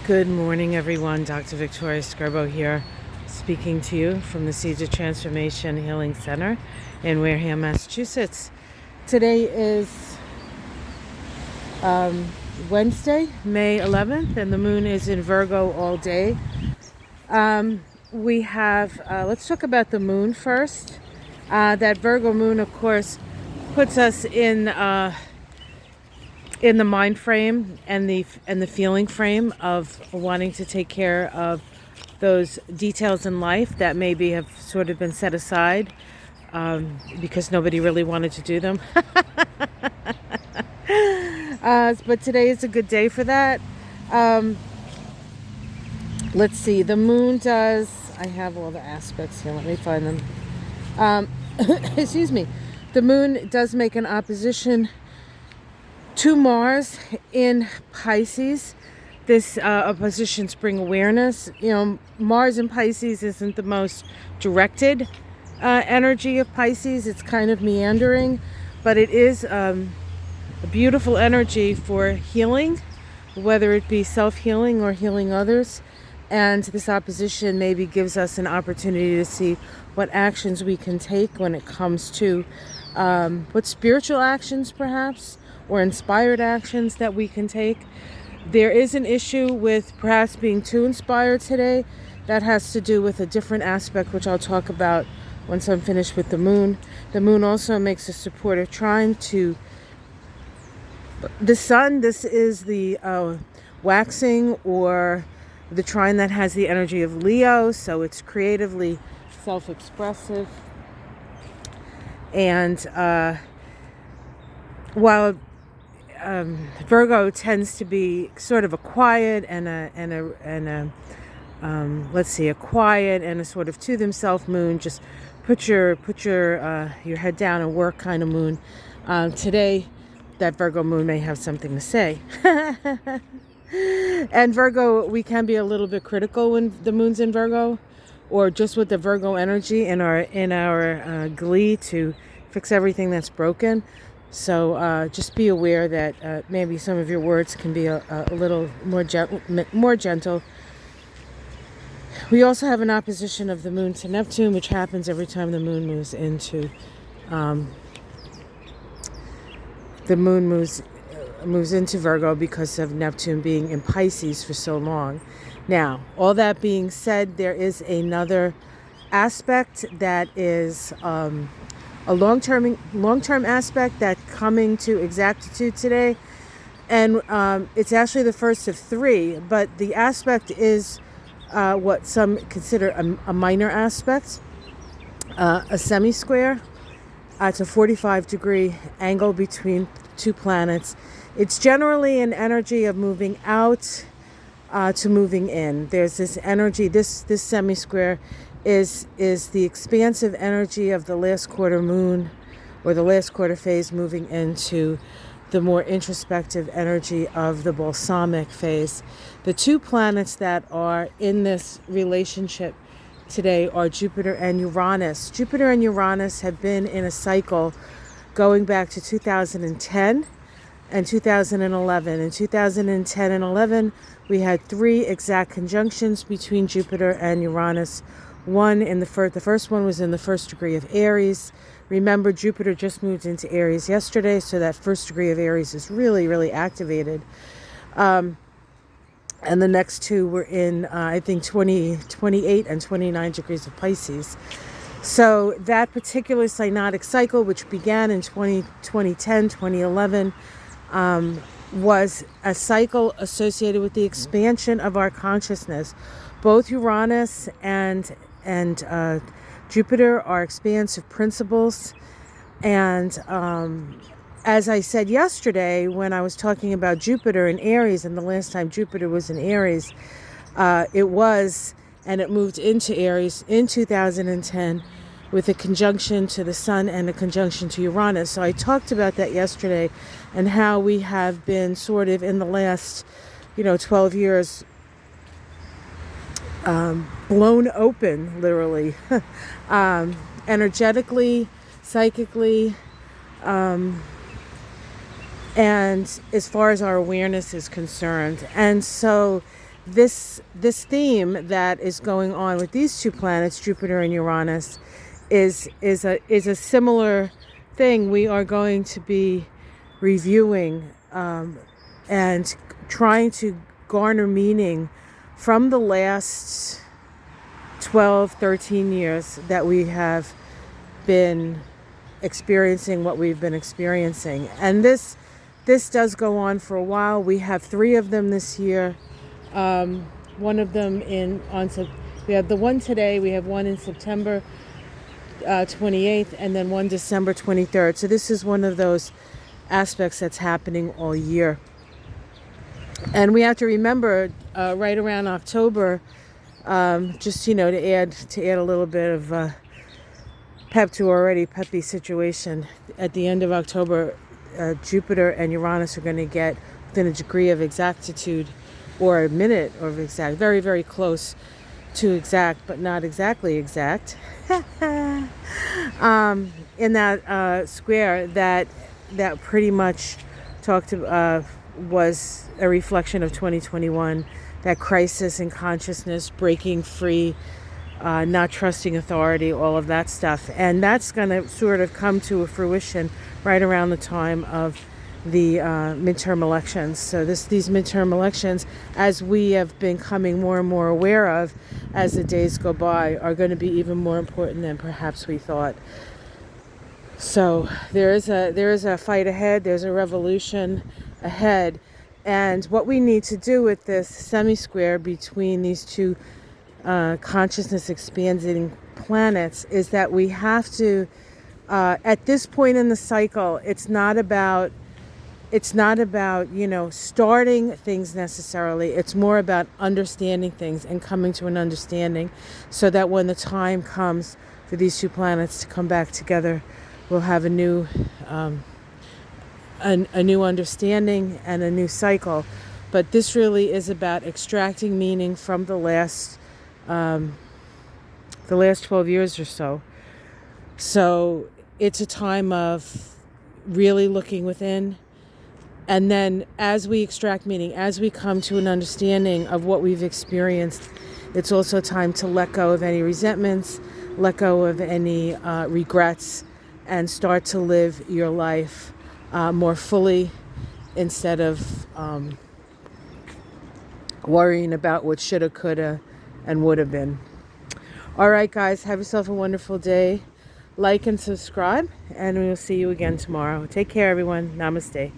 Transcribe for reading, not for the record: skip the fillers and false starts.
Good morning, everyone. Dr. Victoria Scarbo here, speaking to you from the Seeds of Transformation Healing Center in Wareham, Massachusetts. Today is Wednesday, May 11th, and the moon is in Virgo all day. Let's talk about the moon first. That Virgo moon, of course, puts us in the mind frame and the feeling frame of wanting to take care of those details in life that maybe have sort of been set aside because nobody really wanted to do them. But today is a good day for that. Let's see, the moon does, I have all the aspects here, let me find them. Excuse me. The moon does make an opposition to Mars in Pisces. This oppositions bring awareness. Mars in Pisces isn't the most directed energy of Pisces. It's kind of meandering, but it is a beautiful energy for healing, whether it be self-healing or healing others. And this opposition maybe gives us an opportunity to see what actions we can take when it comes to what spiritual actions perhaps, or inspired actions that we can take. There is an issue with perhaps being too inspired today. That has to do with a different aspect, which I'll talk about once I'm finished with the moon. The moon also makes a supportive trine to the sun. This is the waxing, or the trine that has the energy of Leo, so it's creatively self-expressive. And while Virgo tends to be sort of a quiet and a quiet and a sort of to themselves moon, just put your head down and work kind of moon. Today, that Virgo moon may have something to say. And Virgo, we can be a little bit critical when the moon's in Virgo, or just with the Virgo energy in our glee to fix everything that's broken. So just be aware that maybe some of your words can be a little more gentle. We also have an opposition of the moon to Neptune, which happens every time the moon moves into Virgo, because of Neptune being in Pisces for so long. Now, all that being said, there is another aspect that is a long-term aspect that coming to exactitude today, and it's actually the first of three, but the aspect is what some consider a minor aspect, a semi-square at a 45-degree angle between two planets. It's generally an energy of moving out to moving in. There's this energy, this semi-square is the expansive energy of the last quarter moon, or the last quarter phase, moving into the more introspective energy of the balsamic phase. The two planets that are in this relationship today are Jupiter and Uranus. Jupiter and Uranus have been in a cycle going back to 2010 and 2011. In 2010 and 11, we had three exact conjunctions between Jupiter and Uranus. The first one was in the first degree of Aries. Remember, Jupiter just moved into Aries yesterday, so that first degree of Aries is really, really activated. And the next two were in, 28 and 29 degrees of Pisces. So that particular synodic cycle, which began in 2010, 2011, was a cycle associated with the expansion of our consciousness. Both Uranus and Jupiter are expansive principles. And as I said yesterday, when I was talking about Jupiter in Aries, and the last time Jupiter was in Aries, it moved into Aries in 2010 with a conjunction to the Sun and a conjunction to Uranus. So I talked about that yesterday, and how we have been sort of in the last 12 years blown open, literally, energetically, psychically, and as far as our awareness is concerned. And so this theme that is going on with these two planets, Jupiter and Uranus, is a similar thing. We are going to be reviewing and trying to garner meaning from the last 12, 13 years that we have been experiencing what we've been experiencing. And this does go on for a while. We have 3 of them this year. One of them we have the one today, we have one in September 28th, and then one December 23rd. So this is one of those aspects that's happening all year. And we have to remember right around October, just to add a little bit of pep to already peppy situation. At the end of October, Jupiter and Uranus are going to get within a degree of exactitude, or a minute of exact, very, very close to exact, but not exactly exact. In that square that pretty much was a reflection of 2021, that crisis in consciousness, breaking free, not trusting authority, all of that stuff. And that's going to sort of come to a fruition right around the time of the midterm elections. So these midterm elections, as we have been becoming more and more aware of as the days go by, are going to be even more important than perhaps we thought. So there is a fight ahead. There's a revolution ahead. And what we need to do with this semi-square between these two consciousness expanding planets is that we have to, at this point in the cycle, it's not about starting things necessarily. It's more about understanding things and coming to an understanding, so that when the time comes for these two planets to come back together, we'll have a new understanding and a new cycle. But this really is about extracting meaning from the last 12 years or so. So it's a time of really looking within. And then as we extract meaning, as we come to an understanding of what we've experienced, it's also time to let go of any resentments, let go of any regrets, and start to live your life more fully, instead of worrying about what shoulda, coulda, and would have been. All right, guys, have yourself a wonderful day. Like and subscribe, and we'll see you again tomorrow. Take care, everyone. Namaste.